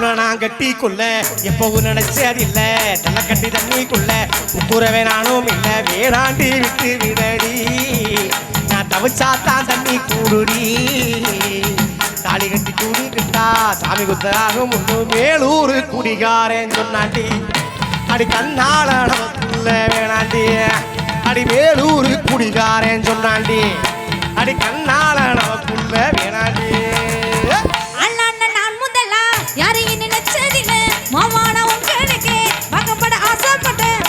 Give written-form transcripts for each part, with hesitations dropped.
நான் கட்டிக்குள்ள எப்பவும் நினைச்சதில்ல தள்ள கட்டி தண்ணிக்குள்ள உப்புரவே நானும் இல்ல வேணாண்டி விட்டு விடடி நான் தவிச்சாத்தான் தண்ணி கூடுடி தாலி கட்டி கூடிக்கிட்டா சாமி குத்தாகும் முன்னு மேலூர் குடிகாரன் சொன்னாண்டி அடி கண்ணால நமக்குள்ள வேணாண்டி அடி மேலூர் குடிகாரன் சொன்னாண்டி அடி கண்ணால நமக்குள்ள வேணாண்டி யாரையும் நினைச்சதில்ல மாமான உங்களுக்கு வாக்கப்பட ஆசைப்பட்டேன்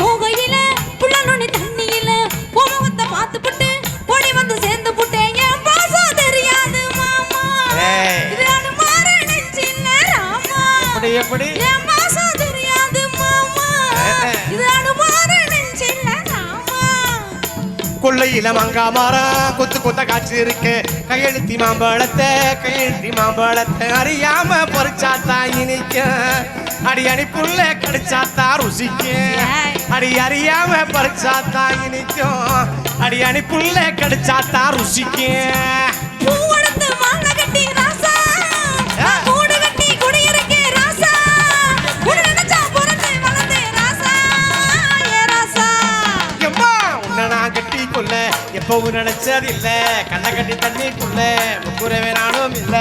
போகையில புள்ள நுனி தண்ணியில போமகத்தை பார்த்துப்பட்டு ஓடி வந்து சேர்ந்து புட்டேன் என் பாசம் தெரியாது மாமா இது அனுமார நெஞ்சில்ல ராமா எப்படி என் பாசம் தெரியாது மாமா இது அனுமார நெஞ்சில்ல ராமா கொள்ளையில மங்கா மரம் கொத்து கொத்த காய்ச்சி இருக்கு கையெழுத்தி மாம்பழத்தை அறியாம பொறிச்சாத்தான் இனிக்கும் அடி அணிப்புள்ள கடிச்சாத்தா ருசிக்கும் அடி அறியாம பறிச்சாத்தான் இனிக்கும் அடி அணிப்புள்ள கடிச்சாத்தா ருசிக்கும் பூவெடுத்து மாலை கட்டி ராசா கூடு கட்டி குடியிருக்கே ராசா கூடு நினைச்சா பொறுத்து வளர்ந்து ராசா ஏ ராசா எம்மா உன்னை நான் கட்டிக்குள்ள எப்பவும் நினைச்சதில்ல கண்ணை கட்டி தண்ணிக்குள்ள முக்குறவே நானும் இல்ல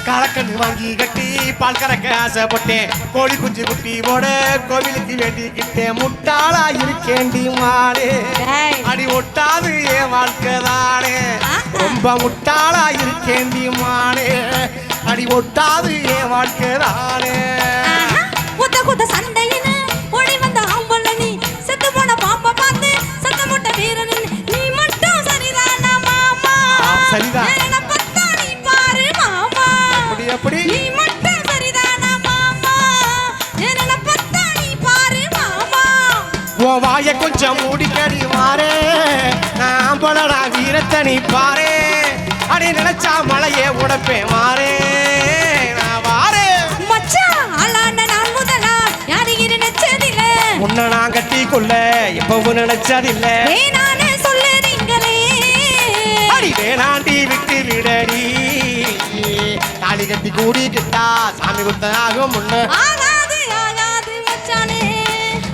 காலக்கண்ணு வாங்கி கட்டி பால் கறக்க ஆசைப்பட்டேன் கோழி குஞ்சு குட்டி போட கோவிலுக்கு வேண்டிக்கிட்டேன் முட்டாளா இருக்கேண்டி மாடு அடி ஒட்டாது என் வாழ்க்கை தானே ரொம்ப முட்டாளா இருக்கேண்டி மாடு அடி ஒட்டாது என் வாழ்க்கை தானே கொத்த கொத்த சண்டையில ஓடி வந்த ஆம்பள நீ செத்து போன பாப்ப பார்த்து சத்த முட்ட வீரன் நீ மட்டும் சரிதானா மாமா சரிதான் எப்படி நீ மட்டும் சரிதானா மாமா என்ன பத்தா நீ பாரு மாமா உன் வாய கொஞ்சம் மூடிக்கடி மாறே நான் பலடா வீரத்தை நீ பாரு அடி நினைச்சா மலையே உடப்பே மாறே நான் வாரே மச்சான் ஆளாண்ட நான் முதலா யாரையும் நினைச்சதில்ல உன்னை நான் கட்டிக்குள்ள எப்பவும் நினைச்சதில்ல வேணானே சொல்லுறீங்களே அடி வேணாண்டி விட்டு விடடி தாலி கட்டி கூடிக்கிட்டா சாமி குத்தாகும் முன்ன ஆகாது மச்சானே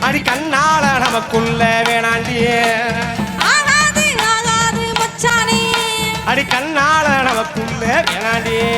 அடி கண்ணால நமக்குள்ள வேணாண்டியே ஆகாது மச்சானே அடி கண்ணால நமக்குள்ள வேணாண்டியே